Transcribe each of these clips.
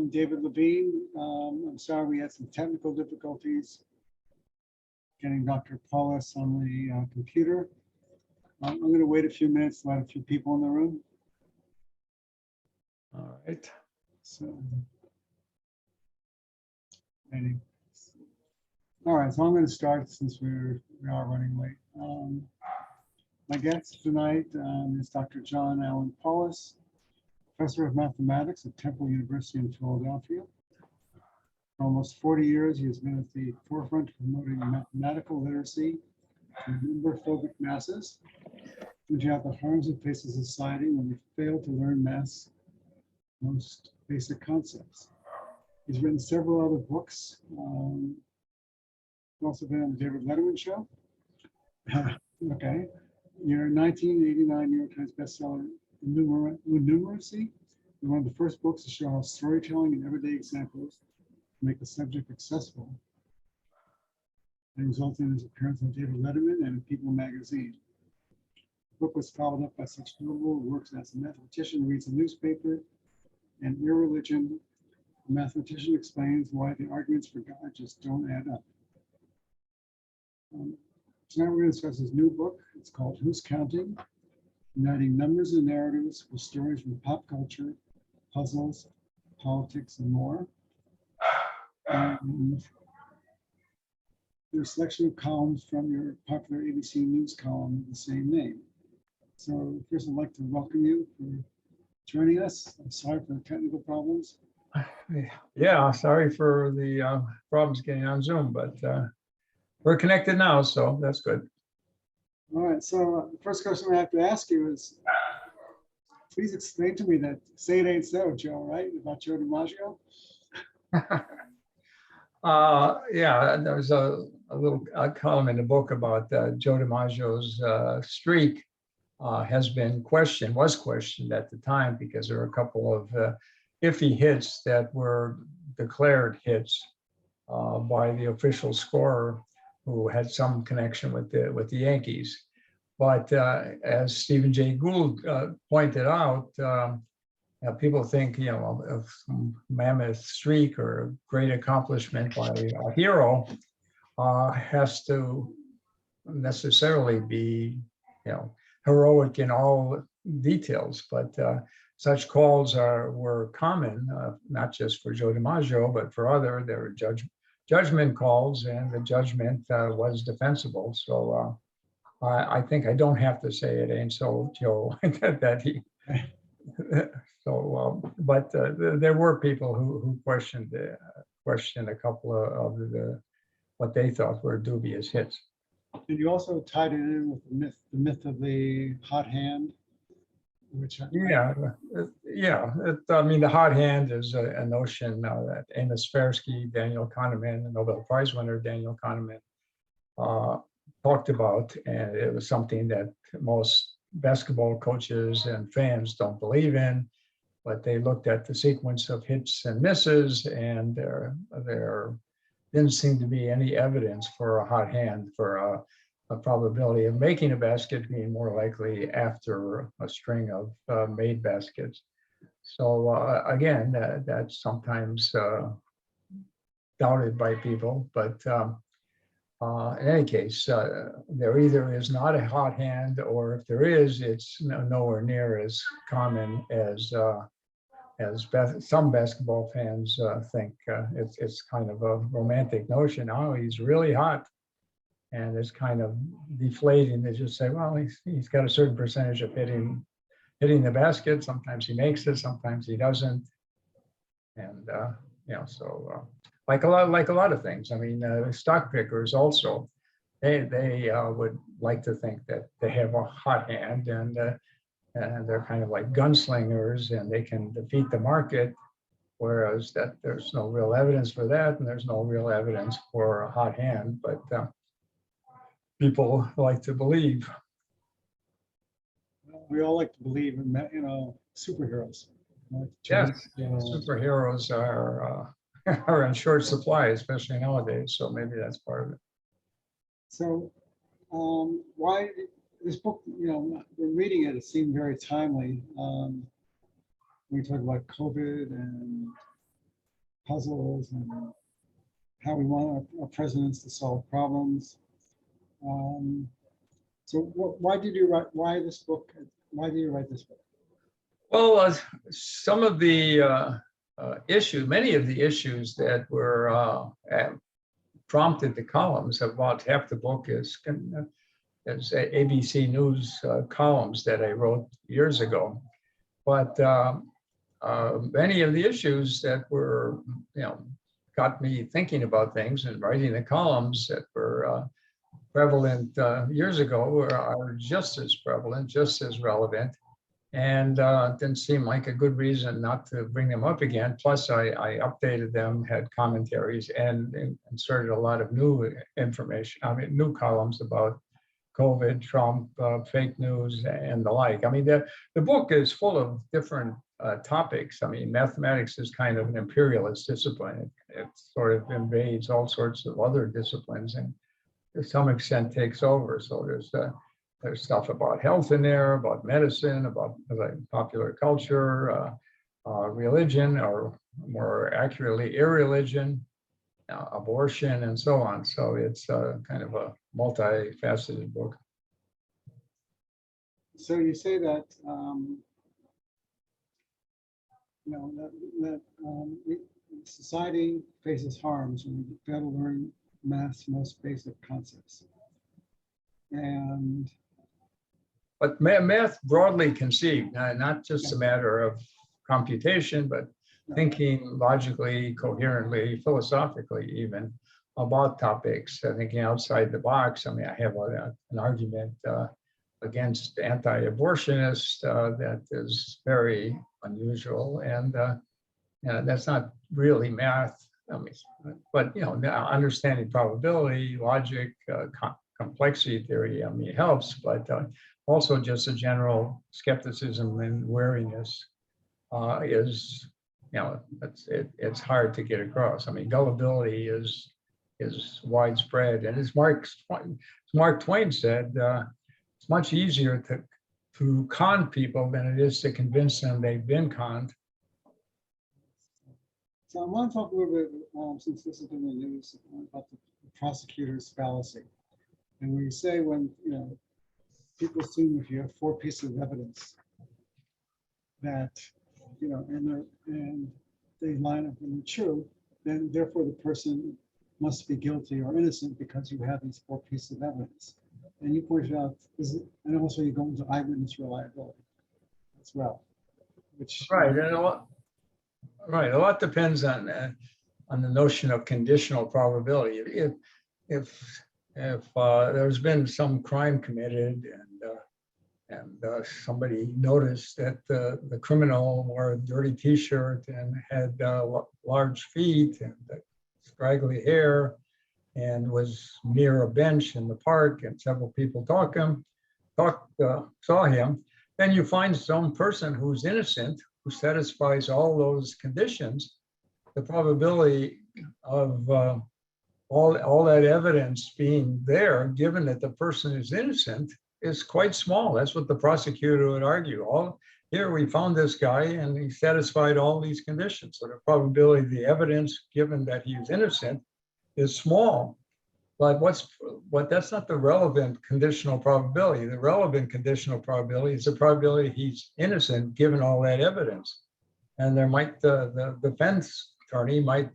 I'm David Levine. I'm sorry we had some technical difficulties getting Dr. Paulos on the computer. I'm going to wait a few minutes to let a few people in the room. All right. So, ready. All right, so I'm going to start since we are running late. My guest tonight is Dr. John Allen Paulos, Professor of Mathematics at Temple University in Philadelphia. For almost 40 years, he has been at the forefront of promoting mathematical literacy to number-phobic masses, pointing out the harms it faces society when they fail to learn math's most basic concepts. He's written several other books. He's also been on the David Levine show. Okay. Your 1989 New York Times bestseller, Numeracy, is one of the first books to show how storytelling and everyday examples make the subject accessible, and resulted in his appearance on David Letterman and in People magazine. The book was followed up by such notable works as A Mathematician Reads a Newspaper and Irreligion. The Mathematician Explains Why the Arguments for God Just Don't Add Up. Tonight we're going to discuss his new book. It's called Who's Counting? Uniting Numbers and Narratives with Stories from Pop Culture, Puzzles, Politics, and more. There's a selection of columns from your popular ABC News column of the same name. So first I'd like to welcome you for joining us. I'm sorry for the technical problems. Yeah, sorry for the problems getting on Zoom, but we're connected now, so that's good. All right, so the first question I have to ask you is, please explain to me that say it ain't so, Joe, right? About Joe DiMaggio? Yeah, there was a little column in the book about Joe DiMaggio's streak was questioned at the time because there were a couple of iffy hits that were declared hits by the official scorer who had some connection with the Yankees. But as Stephen Jay Gould pointed out, people think, of some mammoth streak or great accomplishment by a hero has to necessarily be, heroic in all details. But such calls were common, not just for Joe DiMaggio, but for there were judgment calls, and the judgment was defensible. So I think I don't have to say it ain't so, Joe, that he. So, but there were people who questioned a couple of what they thought were dubious hits. And you also tied it in with the myth of the hot hand, which Yeah. I mean, the hot hand is a notion that Amos Tversky, Daniel Kahneman, the Nobel Prize winner Daniel Kahneman, talked about, and it was something that most basketball coaches and fans don't believe in. But they looked at the sequence of hits and misses, and there didn't seem to be any evidence for a hot hand, for a probability of making a basket being more likely after a string of made baskets. So again, that's sometimes doubted by people, but in any case, there either is not a hot hand, or if there is, it's nowhere near as common as some basketball fans think. It's kind of a romantic notion. Oh, he's really hot, and it's kind of deflating to just say, well, he's got a certain percentage of hitting the basket. Sometimes he makes it, sometimes he doesn't, and so like a lot of things. I mean, stock pickers also, they would like to think that they have a hot hand, and they're kind of like gunslingers, and they can defeat the market, whereas that there's no real evidence for that, and there's no real evidence for a hot hand, but people like to believe. we all like to believe in, superheroes. Yes, superheroes are are in short supply, especially nowadays. So maybe that's part of it. So why this book, when reading it, it seemed very timely. We talk about COVID and puzzles and how we want our presidents to solve problems. So why did you write? Why this book? Why did you write this book? Well, some of the many of the issues that were prompted the columns, about half the book is ABC News columns that I wrote years ago. But many of the issues that were, got me thinking about things and writing the columns that were prevalent years ago are just as prevalent, just as relevant. And it didn't seem like a good reason not to bring them up again. Plus, I updated them, had commentaries, and inserted a lot of new information. New columns about COVID, Trump, fake news, and the like. The book is full of different topics. Mathematics is kind of an imperialist discipline. It sort of invades all sorts of other disciplines and to some extent takes over. So there's stuff about health in there, about medicine, about popular culture, religion, or more accurately, irreligion, abortion, and so on. So it's kind of a multifaceted book. So you say that society faces harms when we fail to learn math's most basic concepts. But math broadly conceived, not just a matter of computation, but thinking logically, coherently, philosophically even about topics, thinking outside the box. I have an argument against anti-abortionists that is very unusual, and that's not really math. But understanding probability, logic, complexity theory, it helps, but also just a general skepticism and wariness is, it's hard to get across. Gullibility is widespread, and as Mark Twain said, it's much easier to con people than it is to convince them they've been conned. So I want to talk a little bit, since this has been in the news, about the prosecutor's fallacy. And when you say people assume if you have 4 pieces of evidence that, and they line up and they're true, then therefore the person must be guilty or innocent because you have these 4 pieces of evidence. And you pointed out, and also you go into eyewitness reliability as well, which right, and a lot depends on the notion of conditional probability. If there's been some crime committed and somebody noticed that the criminal wore a dirty T-shirt and had large feet and scraggly hair and was near a bench in the park and several people saw him, then you find some person who's innocent who satisfies all those conditions. The probability of all that evidence being there, given that the person is innocent, is quite small. That's what the prosecutor would argue. Here we found this guy and he satisfied all these conditions. So the probability of the evidence, given that he's innocent, is small. But that's not the relevant conditional probability. The relevant conditional probability is the probability he's innocent, given all that evidence. And there might the defense attorney might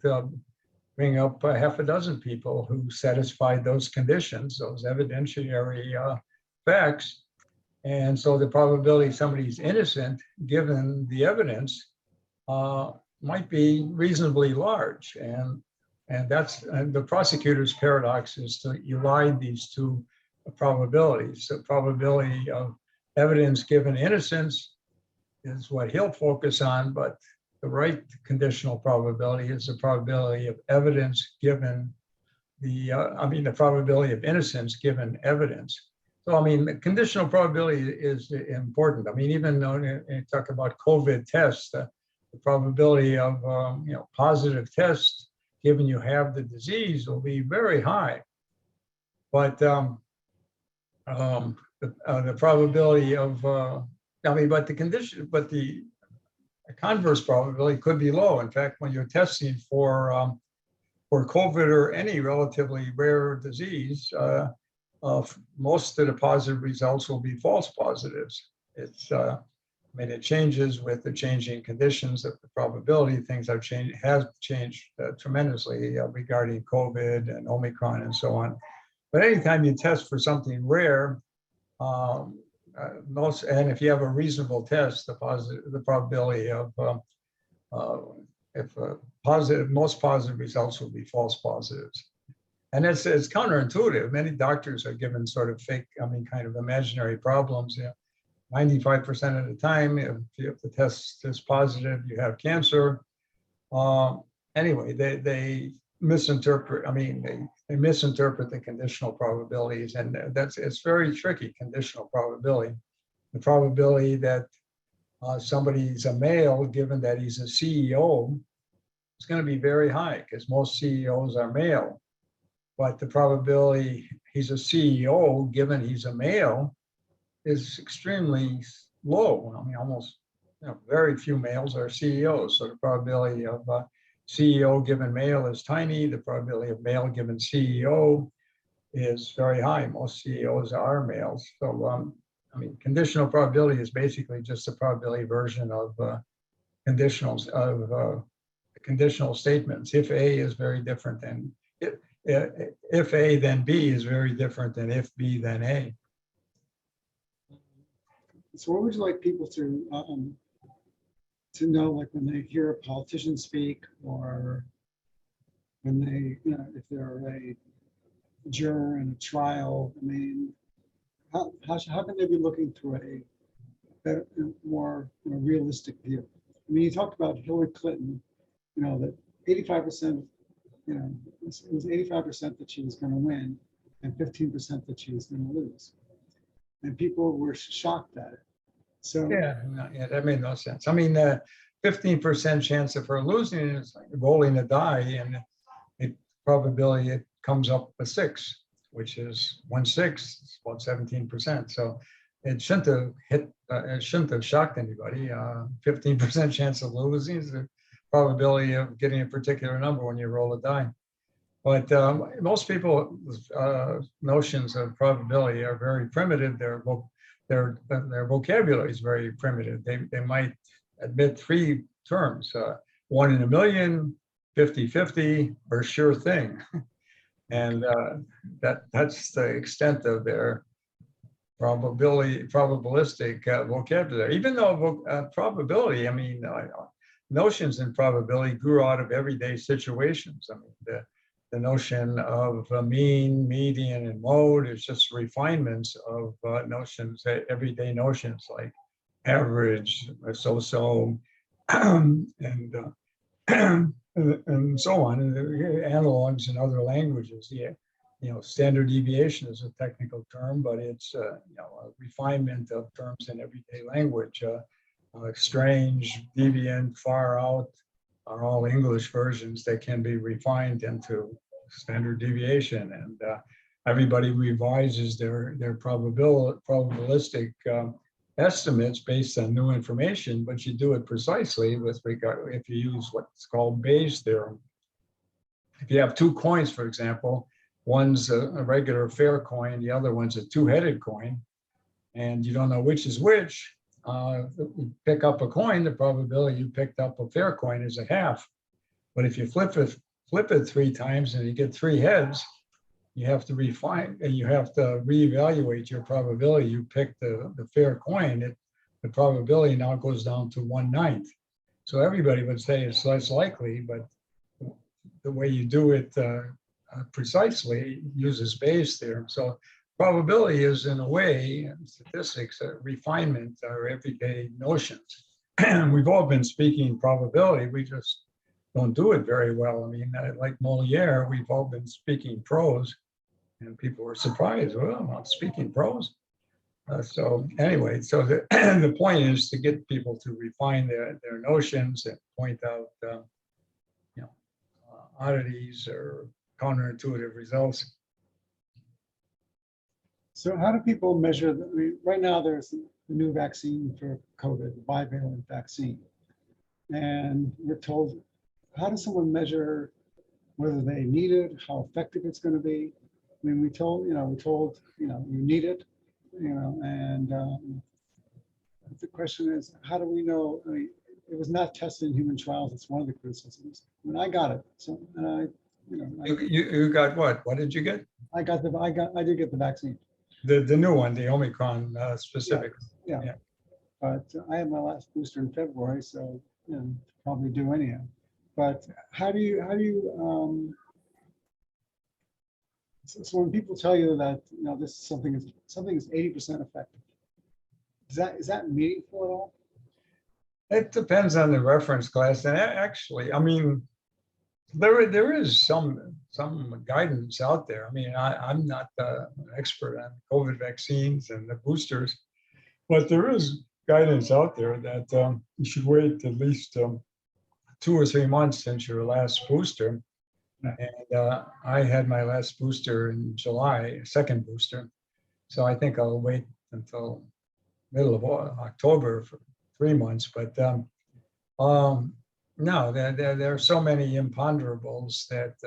bring up half a dozen people who satisfied those conditions, those evidentiary facts. And so the probability somebody's innocent, given the evidence, might be reasonably large. And that's the prosecutor's paradox is to elide these 2 probabilities. The probability of evidence given innocence is what he'll focus on, but the right conditional probability is the probability of evidence given the probability of innocence given evidence. So, the conditional probability is important. Even though you talk about COVID tests, the probability of positive tests, given you have the disease, will be very high. But the probability of, but the converse probability could be low. In fact, when you're testing for COVID or any relatively rare disease, most of the positive results will be false positives. I mean, it changes with the changing conditions of the probability. Things have changed tremendously regarding COVID and Omicron and so on. But anytime you test for something rare, and if you have a reasonable test, the probability of most positive results will be false positives. And it's counterintuitive. Many doctors are given sort of fake, kind of imaginary problems. 95% of the time, if the test is positive, you have cancer. Anyway, they misinterpret. They misinterpret the conditional probabilities, and it's very tricky. Conditional probability, the probability that somebody's a male, given that he's a CEO, is going to be very high because most CEOs are male. But the probability he's a CEO, given he's a male, is extremely low. Almost, very few males are CEOs. So the probability of CEO given male is tiny. The probability of male given CEO is very high. Most CEOs are males. So, conditional probability is basically just a probability version of conditionals of conditional statements. If A is very different than if A then B is very different than if B then A. So what would you like people to know, like when they hear a politician speak, or when they, if they're a juror in a trial? How can they be looking through a better, more realistic view? You talked about Hillary Clinton, that 85%, it was 85% that she was going to win and 15% that she was going to lose. And people were shocked at it. So yeah, that made no sense. 15% chance of her losing is like rolling a die, and the probability it comes up with 6, which is 1/6, it's about 17%. So it shouldn't have it shouldn't have shocked anybody. 15% chance of losing is the probability of getting a particular number when you roll a die. But most people's notions of probability are very primitive. Their vocabulary is very primitive. They might admit 3 terms: 1 in a million, 50-50, or sure thing. And that's the extent of their probabilistic vocabulary. Even though probability, notions in probability grew out of everyday situations. The notion of mean, median, and mode is just refinements of notions, everyday notions like average, so-so, and so on. And analogs in other languages. Standard deviation is a technical term, but it's a refinement of terms in everyday language. Strange, deviant, far out are all English versions that can be refined into standard deviation, and everybody revises their probabilistic estimates based on new information, but you do it precisely with regard if you use what's called Bayes' theorem. If you have 2 coins, for example, one's a regular fair coin, the other one's a 2-headed coin, and you don't know which is which, you pick up a coin, the probability you picked up a fair coin is a half. But if you flip it 3 times and you get 3 heads, you have to refine and you have to reevaluate your probability. You pick the fair coin, the probability now goes down to 1/9. So everybody would say it's less likely, but the way you do it precisely uses Bayes' theorem. So probability is, in a way, statistics, a refinement or everyday notions. We've all been speaking probability, we just don't do it very well. Like Moliere, we've all been speaking prose, and people were surprised. Well, I'm not speaking prose. So anyway, so the point is to get people to refine their notions and point out oddities or counterintuitive results. So how do people measure? Right now, there's a new vaccine for COVID, the bivalent vaccine. And we're told, how does someone measure whether they need it, how effective it's going to be? I mean, we told, you need it, and the question is, how do we know? I mean, it was not tested in human trials. It's one of the criticisms. I mean, I got it. So, and You got what? What did you get? I did get the vaccine. The new one, the Omicron specific. Yeah. Yeah. But I had my last booster in February, so probably due anyhow. But how do you so when people tell you that this is something is 80% effective, is that meaningful at all? It depends on the reference class, and actually, I mean, there is some guidance out there. I mean, I'm not an expert on COVID vaccines and the boosters, but there is guidance out there that you should wait at least 2 or 3 months since your last booster. And I had my last booster in July, second booster. So I think I'll wait until middle of October for 3 months. But no, there are so many imponderables that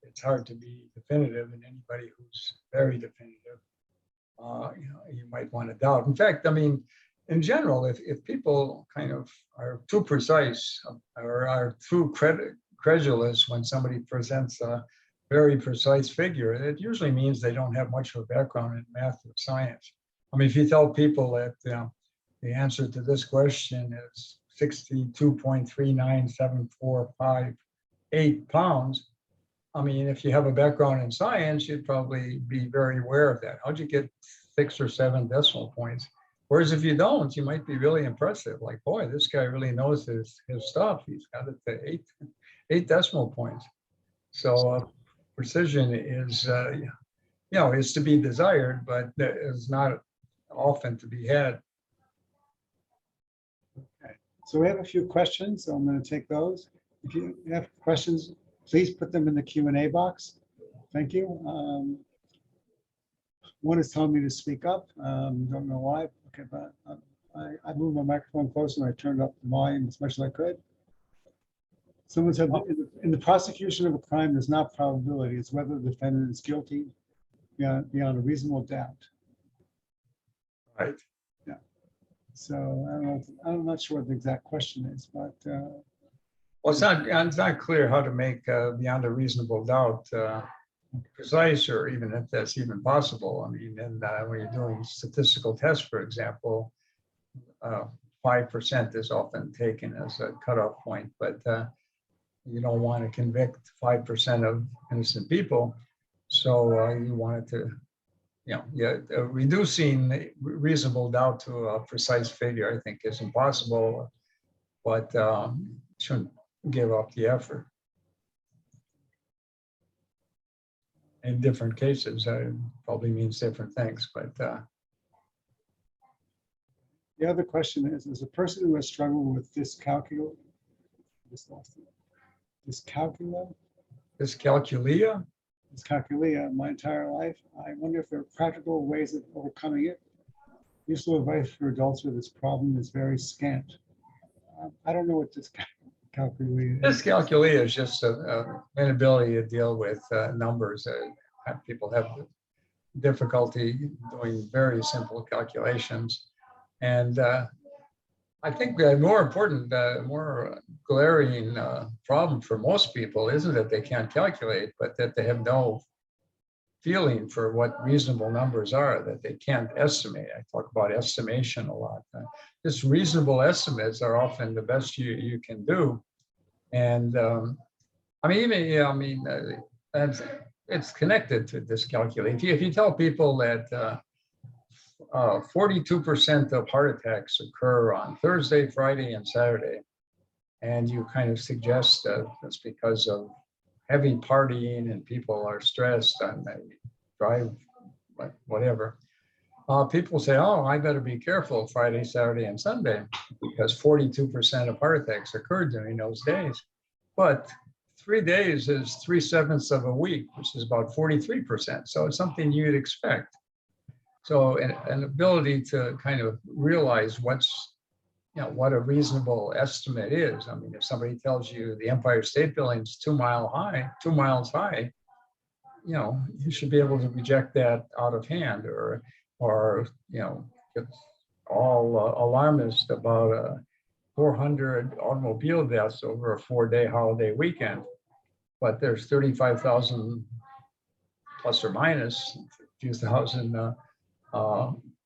it's hard to be definitive, and anybody who's very definitive, you might want to doubt. In fact, I mean, in general, if people kind of are too precise or are too credulous when somebody presents a very precise figure, it usually means they don't have much of a background in math or science. I mean, if you tell people that the answer to this question is 62.397458 pounds, I mean, if you have a background in science, you'd probably be very aware of that. How'd you get 6 or 7 decimal points? Whereas if you don't, you might be really impressive. Like, boy, this guy really knows his stuff. He's got it to 8 decimal points. So precision is, is to be desired, but is not often to be had. Okay, so we have a few questions. So I'm going to take those. If you have questions, please put them in the Q&A box. Thank you. One is telling me to speak up. Don't know why. Okay, but I moved my microphone closer and I turned up the volume as much as I could. Someone said, in the prosecution of a crime, there's not probability. It's whether the defendant is guilty beyond a reasonable doubt. Right. Yeah. So I don't know. I'm not sure what the exact question is, but well, it's not clear how to make beyond a reasonable doubt precise, or even if that's even possible. I mean, and when you're doing statistical tests, for example, 5% is often taken as a cutoff point, but you don't want to convict 5% of innocent people. So you want it to, reducing reasonable doubt to a precise figure, I think, is impossible, but shouldn't give up the effort. In different cases, probably means different things, but. The other question is a person who has struggled with dyscalculia my entire life. I wonder if there are practical ways of overcoming it. Useful advice for adults with this problem is very scant. I don't know what dyscalculia is. Dyscalculia is just an inability to deal with numbers. People have difficulty doing very simple calculations. And I think the more important, more glaring problem for most people isn't that they can't calculate, but that they have no feeling for what reasonable numbers are, that they can't estimate. I talk about estimation a lot. Just reasonable estimates are often the best you can do. And it's connected to dyscalculia. If you tell people that 42% of heart attacks occur on Thursday, Friday, and Saturday, and you kind of suggest that it's because of heavy partying and people are stressed and they drive whatever, people say, oh, I better be careful Friday, Saturday, and Sunday, because 42% of heart attacks occurred during those days. But 3 days is 3/7 of a week, which is about 43%. So it's something you'd expect. So an ability to kind of realize what's what a reasonable estimate is. I mean, if somebody tells you the Empire State Building is 2 miles high, you should be able to reject that out of hand, or get all alarmist about 400 automobile deaths over a 4-day holiday weekend. But there's 35,000 plus or minus a few thousand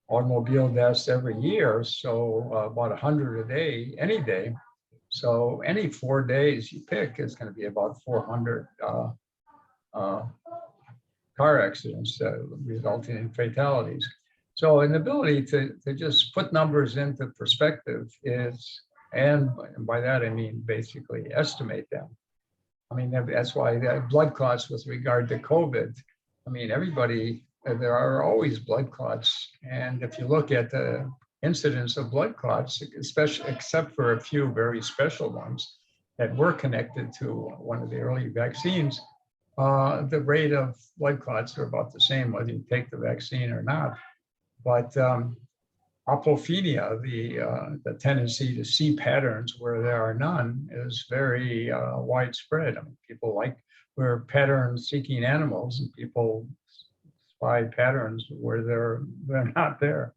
automobile deaths every year. So about 100 a day, any day. So any 4 days you pick is going to be about 400 car accidents resulting in fatalities. So an ability to just put numbers into perspective is, and by that I mean basically estimate them. I mean, that's why the blood clots with regard to COVID. I mean, there are always blood clots. And if you look at the incidence of blood clots, especially except for a few very special ones that were connected to one of the early vaccines, the rate of blood clots are about the same whether you take the vaccine or not. But apophenia, the tendency to see patterns where there are none, is very widespread. I mean, we're pattern-seeking animals, and people spy patterns where they're not there.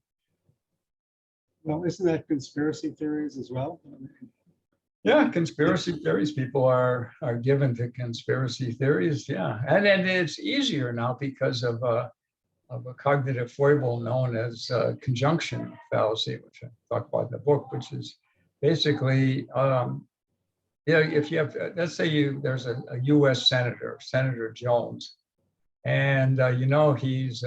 Well, isn't that conspiracy theories as well? Yeah, conspiracy theories. People are given to conspiracy theories. Yeah, and it's easier now because of a cognitive foible known as conjunction fallacy, which I talk about in the book, which is basically, if you have, let's say there's a U.S. Senator Jones, and he's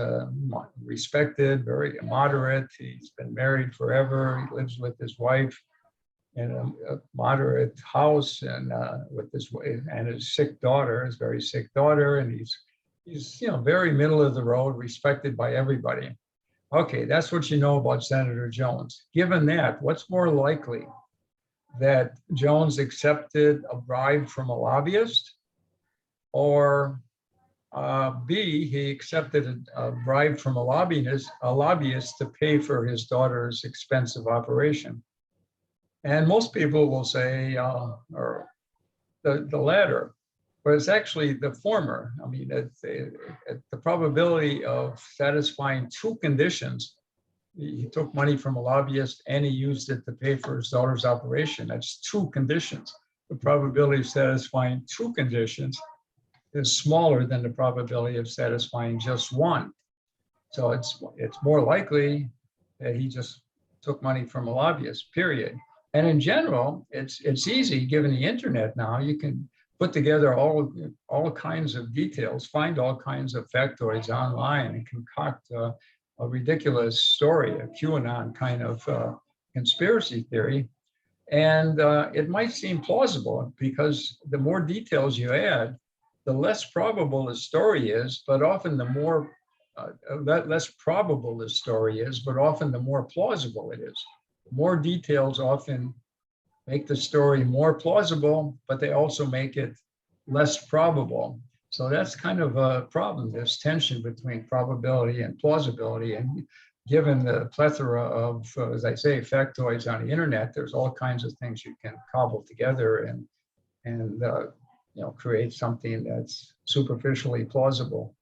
respected, very moderate. He's been married forever. He lives with his wife in a moderate house, and with his wife and his very sick daughter, and he's very middle of the road, respected by everybody. Okay, that's what you know about Senator Jones. Given that, what's more likely, that Jones accepted a bribe from a lobbyist, or B, he accepted a bribe from a lobbyist to pay for his daughter's expensive operation? And most people will say, or the latter. But it's actually the former. I mean, the probability of satisfying two conditions. He took money from a lobbyist and he used it to pay for his daughter's operation. That's two conditions. The probability of satisfying two conditions is smaller than the probability of satisfying just one. So it's more likely that he just took money from a lobbyist, period. And in general, it's easy, given the internet now. You can put together all kinds of details, find all kinds of factoids online, and concoct a ridiculous story, a QAnon kind of conspiracy theory. And it might seem plausible, because the more details you add, the less probable the story is, but often the more less probable the story is, but often the more plausible it is. More details often make the story more plausible, but they also make it less probable. So that's kind of a problem, this tension between probability and plausibility. And given the plethora of, as I say, factoids on the internet, there's all kinds of things you can cobble together and create something that's superficially plausible.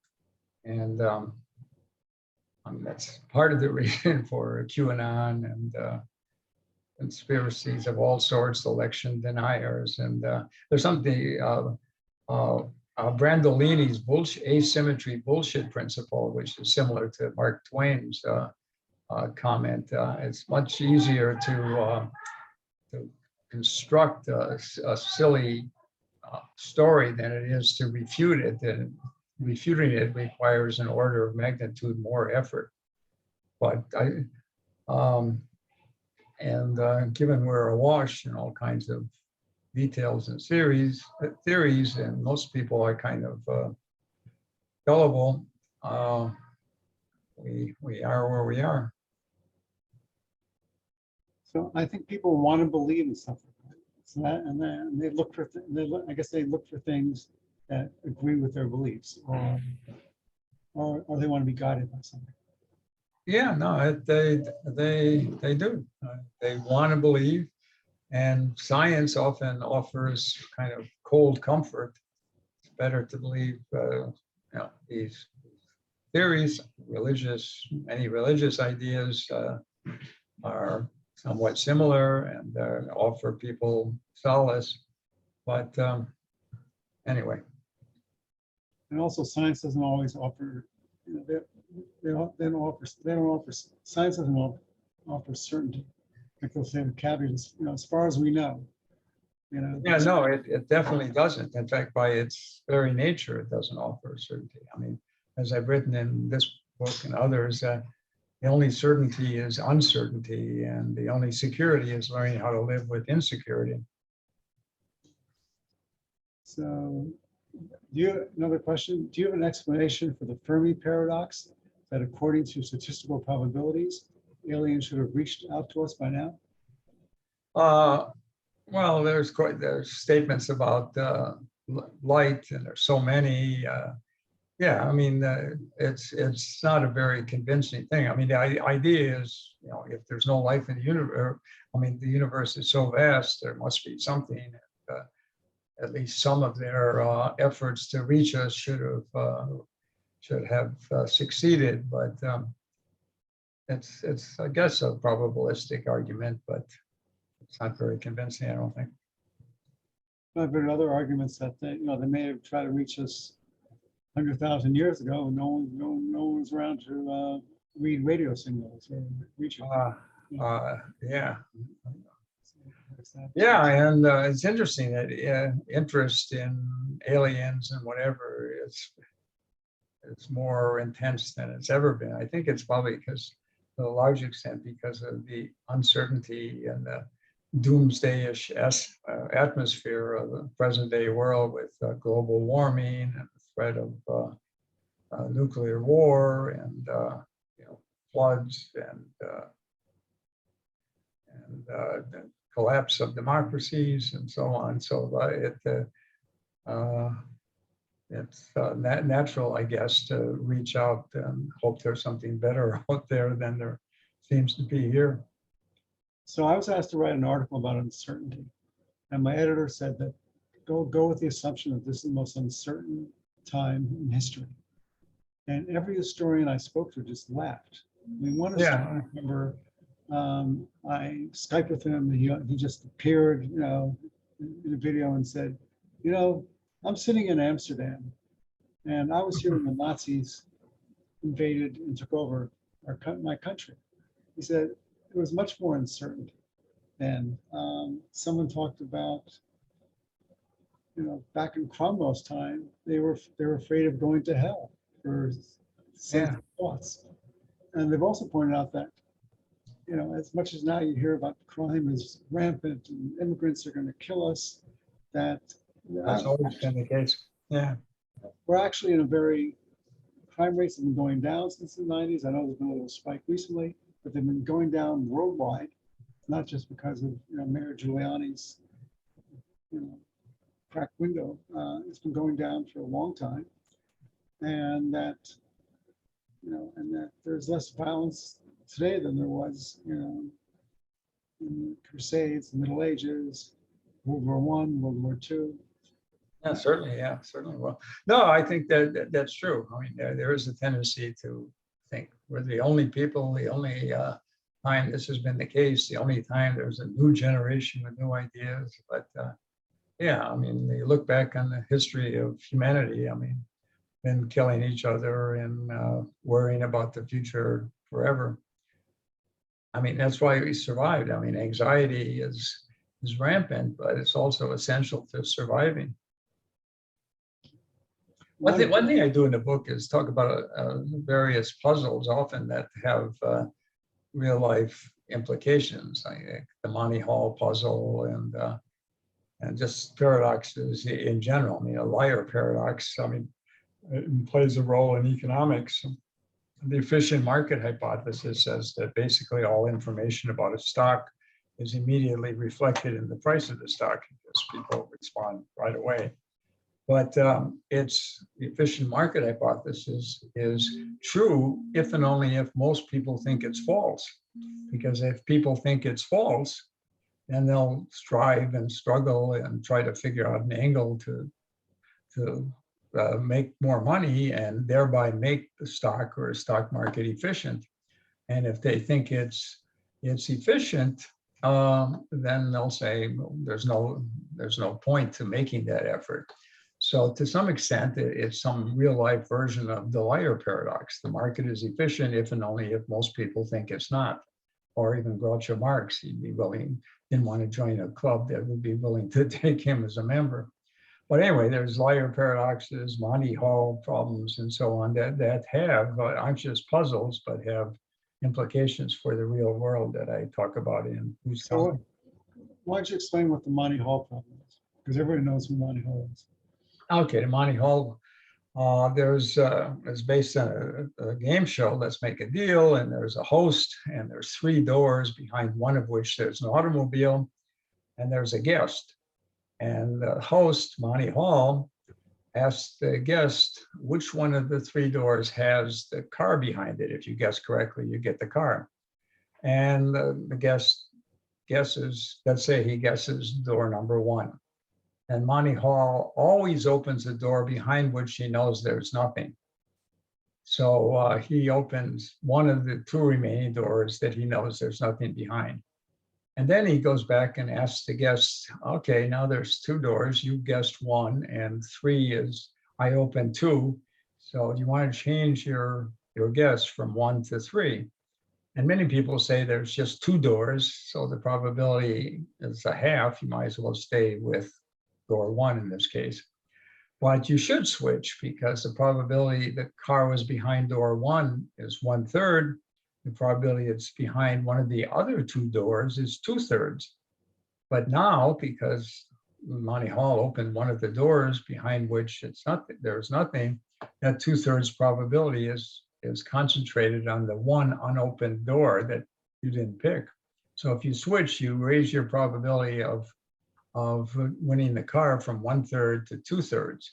And I mean, that's part of the reason for QAnon and conspiracies of all sorts, election deniers. And there's something, Brandolini's asymmetry bullshit principle, which is similar to Mark Twain's comment. It's much easier to construct a silly story than it is to refute it. And refuting it requires an order of magnitude more effort. But given we're awash in all kinds of details and theories, and most people are kind of gullible, we are where we are. So I think people want to believe in stuff like that. So that, and then they look for, I guess they look for things that agree with their beliefs, or they want to be guided by something. Yeah, no, they do. They want to believe, and science often offers kind of cold comfort. It's better to believe, these theories, many religious ideas are somewhat similar and offer people solace. But anyway, And also science doesn't always offer, they don't offer, science doesn't offer certainty. Like they'll say the caveat is, as far as we know, yeah, no, it definitely doesn't. In fact, by its very nature, it doesn't offer certainty. I mean, as I've written in this book and others, the only certainty is uncertainty, and the only security is learning how to live with insecurity. So another question, do you have an explanation for the Fermi paradox that according to statistical probabilities, aliens should have reached out to us by now? Well, there's statements about light, and there's so many. Yeah, I mean, it's not a very convincing thing. I mean, the idea is, if there's no life in the universe, I mean, the universe is so vast, there must be something. At least some of their efforts to reach us should have succeeded, but it's I guess a probabilistic argument, but it's not very convincing, I don't think. I've heard other arguments that they may have tried to reach us 100,000 years ago, and no one's around to read radio signals or reach it. Yeah. Yeah, and it's interesting that interest in aliens and whatever it's more intense than it's ever been. I think it's probably because, to a large extent, because of the uncertainty and the doomsday-ish atmosphere of the present-day world, with global warming and the threat of nuclear war and floods and the collapse of democracies and so on. So it's natural, I guess, to reach out and hope there's something better out there than there seems to be here. So I was asked to write an article about uncertainty, and my editor said that go with the assumption that this is the most uncertain time in history. And every historian I spoke to just laughed. I mean, one historian, I remember, I Skyped with him, and he just appeared, in a video and said, I'm sitting in Amsterdam, and I was here when the Nazis invaded and took over my country. He said it was much more uncertainty. And someone talked about, back in Cromwell's time, they were afraid of going to hell for sins and thoughts. And they've also pointed out that, as much as now you hear about crime is rampant and immigrants are going to kill us, that's always been the case. Yeah. We're actually in a crime rates have been going down since the 90s. I know there's been a little spike recently, but they've been going down worldwide, not just because of Mayor Giuliani's cracked window. It's been going down for a long time, and that there's less violence today than there was in the Crusades, the Middle Ages, World War I, World War II. Yeah, certainly. Yeah, certainly. Well, no, I think that's true. I mean, there is a tendency to think we're the only people, the only time this has been the case, the only time there's a new generation with new ideas. But yeah, I mean, you look back on the history of humanity, I mean, been killing each other and worrying about the future forever. I mean, that's why we survived. I mean, anxiety is rampant, but it's also essential to surviving. One thing I do in the book is talk about various puzzles, often that have real life implications, like the Monty Hall puzzle and just paradoxes in general. I mean, a liar paradox, I mean, it plays a role in economics. The efficient market hypothesis says that basically all information about a stock is immediately reflected in the price of the stock because people respond right away. But its efficient market hypothesis is true if and only if most people think it's false. Because if people think it's false, then they'll strive and struggle and try to figure out an angle to make more money and thereby make the stock or stock market efficient. And if they think it's efficient, then they'll say there's no point to making that effort. So to some extent, it's some real life version of the liar paradox. The market is efficient if and only if most people think it's not. Or even Groucho Marx, didn't want to join a club that would be willing to take him as a member. But anyway, there's liar paradoxes, Monty Hall problems, and so on that have, aren't just puzzles, but have implications for the real world that I talk about in Who's Counting. Why don't you explain what the Monty Hall problem is? Because everybody knows who Monty Hall is. Okay, the Monty Hall, it's based on a game show, Let's Make a Deal, and there's a host, and there's 3 doors, behind one of which there's an automobile, and there's a guest. And the host, Monty Hall, asks the guest which one of the 3 doors has the car behind it. If you guess correctly, you get the car. And the guest guesses, let's say he guesses door number 1. And Monty Hall always opens the door behind which he knows there's nothing. So he opens one of the 2 remaining doors that he knows there's nothing behind. And then he goes back and asks the guest, okay, now there's 2 doors, you guessed 1, and 3 is, I opened 2. So do you want to change your guess from 1 to 3? And many people say there's just 2 doors, so the probability is a half, you might as well stay with door 1 in this case. But you should switch because the probability the car was behind door 1 is 1/3. The probability it's behind one of the other 2 doors is 2/3. But now, because Monty Hall opened one of the doors behind which there's nothing, that 2/3 probability is concentrated on the one unopened door that you didn't pick. So if you switch, you raise your probability of winning the car from 1/3 to 2/3.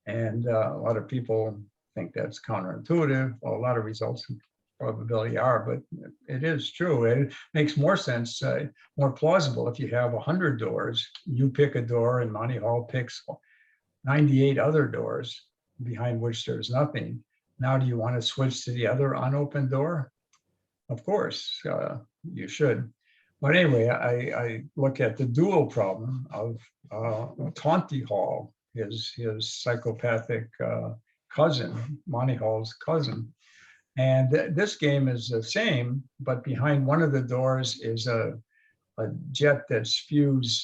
And a lot of people think that's counterintuitive. Well, a lot of results in probability are, but it is true. It makes more sense, more plausible if you have 100 doors, you pick a door and Monty Hall picks 98 other doors behind which there's nothing. Now, do you want to switch to the other unopened door? Of course, you should. But anyway, I look at the dual problem of Monty Hall, his psychopathic cousin, Monty Hall's cousin. And this game is the same, but behind one of the doors is a jet that spews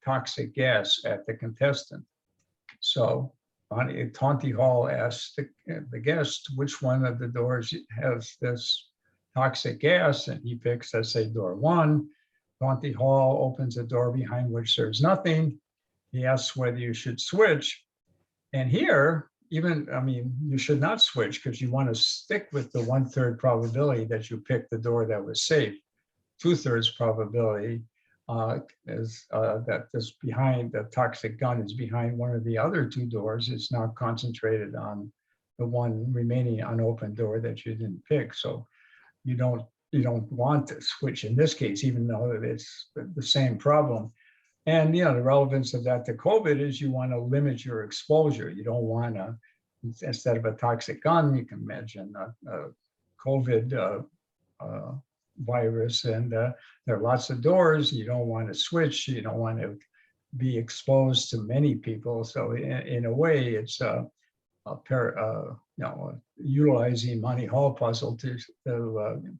toxic gas at the contestant. So Monty Hall asks the guest which one of the doors has this toxic gas, and he picks, let's say, door 1. Monty Hall opens a door behind which there's nothing. He asks whether you should switch. And here, you should not switch because you want to stick with the 1/3 probability that you picked the door that was safe. 2/3 probability is that this behind the toxic gun is behind one of the other 2 doors. It's now concentrated on the one remaining unopened door that you didn't pick. So you don't want to switch in this case, even though it's the same problem. And the relevance of that to COVID is you want to limit your exposure. You don't want to, instead of a toxic gun, you can imagine a COVID virus, and there are lots of doors. You don't want to switch. You don't want to be exposed to many people. So in a way, it's utilizing Monty Hall puzzle to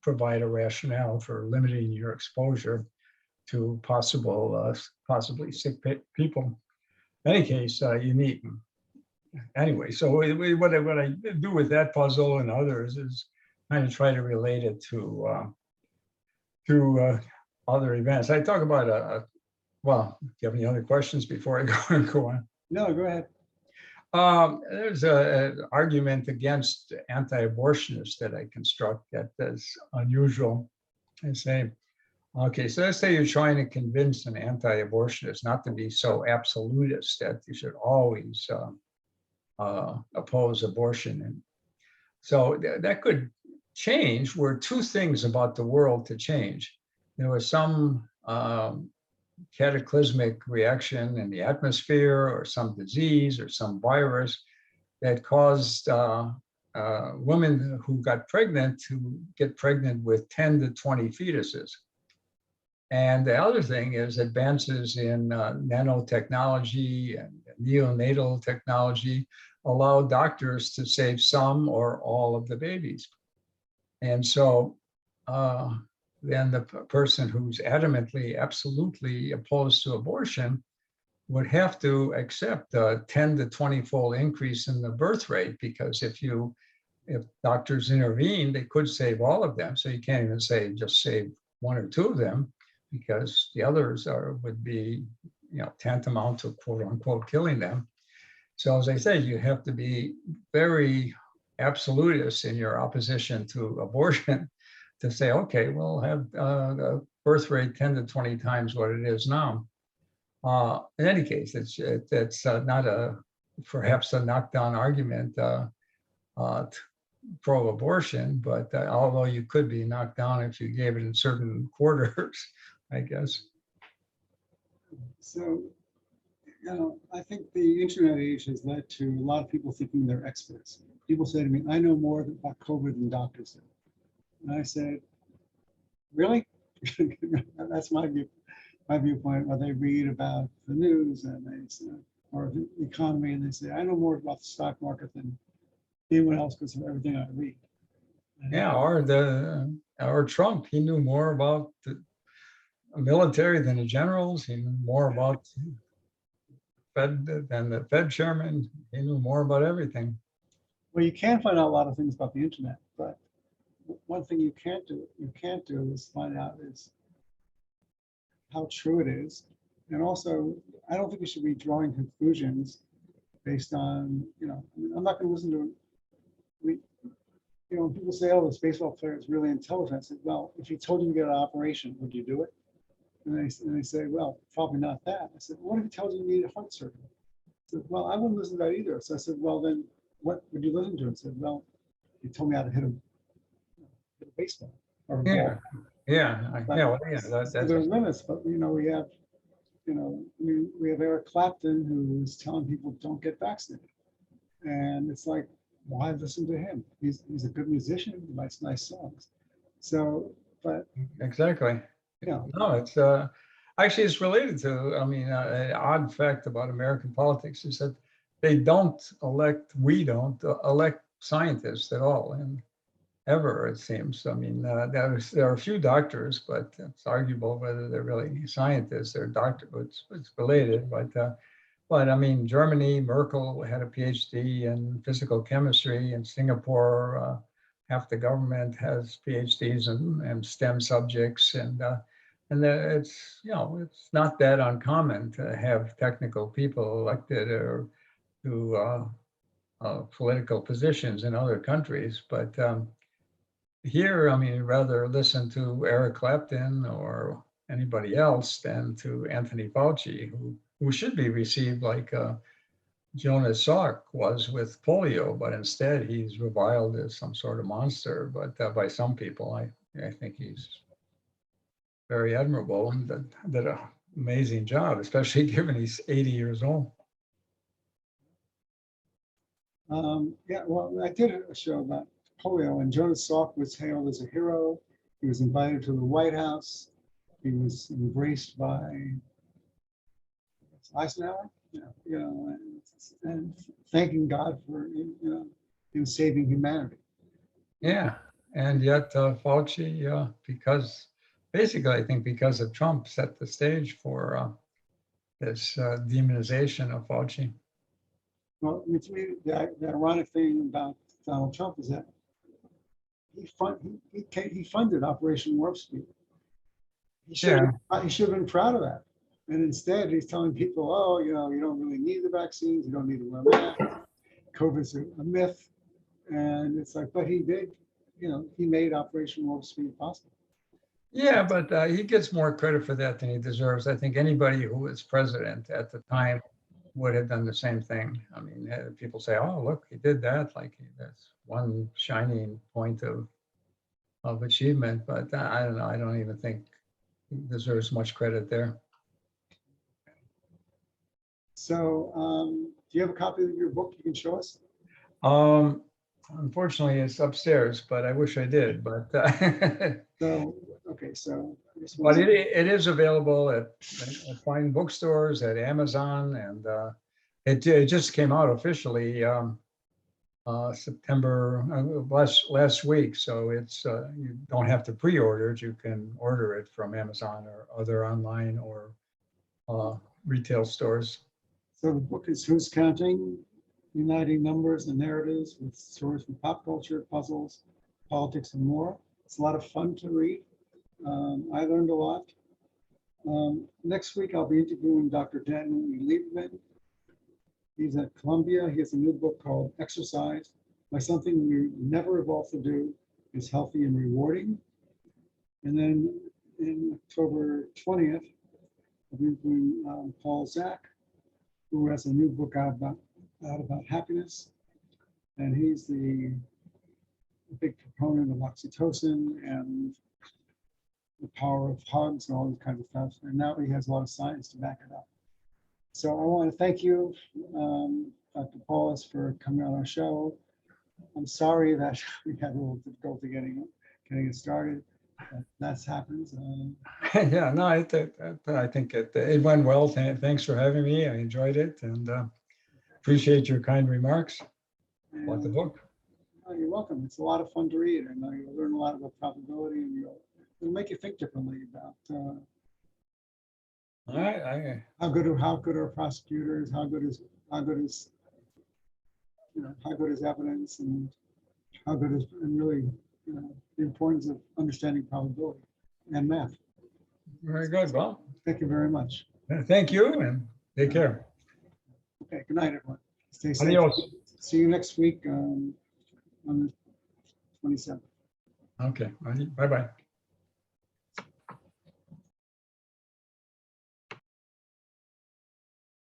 provide a rationale for limiting your exposure to possibly sick people. In any case, you need them. Anyway, so what I do with that puzzle and others is kind of try to relate it to other events. I talk about well, do you have any other questions before I go on? No, go ahead. There's an argument against anti-abortionists that I construct that is unusual. I say, Okay, so let's say you're trying to convince an anti-abortionist not to be so absolutist that you should always oppose abortion. And so that could change. Were two things about the world to change. There was some cataclysmic reaction in the atmosphere, or some disease, or some virus that caused women who got pregnant to get pregnant with 10 to 20 fetuses. And the other thing is advances in nanotechnology and neonatal technology allow doctors to save some or all of the babies. And so then the person who's adamantly, absolutely opposed to abortion would have to accept a 10 to 20-fold increase in the birth rate, because if doctors intervene, they could save all of them. So you can't even say just save one or two of them, because the others would be, tantamount to quote unquote killing them. So as I say, you have to be very absolutist in your opposition to abortion to say, okay, we'll have the birth rate 10 to 20 times what it is now. In any case, it's not perhaps a knockdown argument pro-abortion, but although you could be knocked down if you gave it in certain quarters, I guess. So, I think the internet age has led to a lot of people thinking they're experts. People say to me, I know more about COVID than doctors do. And I said, really? That's my viewpoint. When they read about the news and or the economy, and they say, I know more about the stock market than anyone else because of everything I read. Yeah, or Trump, he knew more about the military than the generals. He knew more about Fed than the Fed chairman. He knew more about everything. Well, you can find out a lot of things about the internet, but one thing you can't do is find out is how true it is. And also, I don't think we should be drawing conclusions based on, I'm not going to listen to, when people say, oh, this baseball player is really intelligent, I said, well, if he told you to get an operation, would you do it? And they say, well, probably not that. I said, what if he tells you you need a heart surgery? I said, well, I wouldn't listen to that either. So I said, well, then what would you listen to? I said, well, he told me how to hit a baseball or a ball. So there's limits, but we have, we have Eric Clapton who's telling people don't get vaccinated, and it's like, why listen to him? He's a good musician, he writes nice songs. So, but exactly. No, it's actually it's related to. I mean, an odd fact about American politics is that we don't elect scientists at all, and ever, it seems. I mean, there are a few doctors, but it's arguable whether they're really scientists. They're doctors. It's related, but I mean, Germany, Merkel had a PhD in physical chemistry. In Singapore, half the government has PhDs in STEM subjects, and it's it's not that uncommon to have technical people elected or to political positions in other countries, but here, I mean, rather listen to Eric Clapton or anybody else than to Anthony Fauci, who should be received like Jonas Salk was with polio, but instead he's reviled as some sort of monster. But by some people, I think he's very admirable and did an amazing job, especially given he's 80 years old. Yeah, well, I did a show about polio, and Jonas Salk was hailed as a hero. He was invited to the White House. He was embraced by Eisenhower, and thanking God for him saving humanity. Yeah, and yet Fauci, basically, I think because of Trump, set the stage for this demonization of Fauci. Well, to me, the ironic thing about Donald Trump is that he funded Operation Warp Speed. He should have been proud of that. And instead, he's telling people, oh, you don't really need the vaccines. You don't need to wear masks. COVID's a myth. And it's like, but he did, he made Operation Warp Speed possible. Yeah, but he gets more credit for that than he deserves. I think anybody who was president at the time would have done the same thing. I mean, people say, "Oh, look, he did that." Like that's one shining point of achievement. But I don't know. I don't even think he deserves much credit there. So do you have a copy of your book you can show us? Unfortunately, it's upstairs, but I wish I did. But So, okay, so this but was, it is available at fine bookstores, at Amazon, and it just came out officially September last week. So it's you don't have to pre-order it. You can order it from Amazon or other online or retail stores. so the book is Who's Counting? Uniting Numbers and Narratives with Stories from Pop Culture, Puzzles, Politics, and More. It's a lot of fun to read. I learned a lot. Next week, I'll be interviewing Dr. David Levine. He's at Columbia. He has a new book called Exercise. Why Something We Never Evolved to Do is Healthy and Rewarding. And then in October 20th, I'll be interviewing Paul Zach, who has a new book out about happiness. And he's the big proponent of oxytocin and the power of hugs and all this kind of stuff. And now he has a lot of science to back it up. So I want to thank you, Dr. Paulos, for coming on our show. I'm sorry that we had a little difficulty getting it started. That happens. Yeah, no, I think it went well. Thanks for having me. I enjoyed it and appreciate your kind remarks about the book. You're welcome. It's a lot of fun to read, and you'll learn a lot about probability, and it'll make you think differently about how good are prosecutors, how good is evidence, and how good is really the importance of understanding probability and math. Very good. Well, Thank you very much. thank you and take care. Okay, good night, everyone. Stay safe. Adios. See you next week on the 27th. Okay, bye-bye.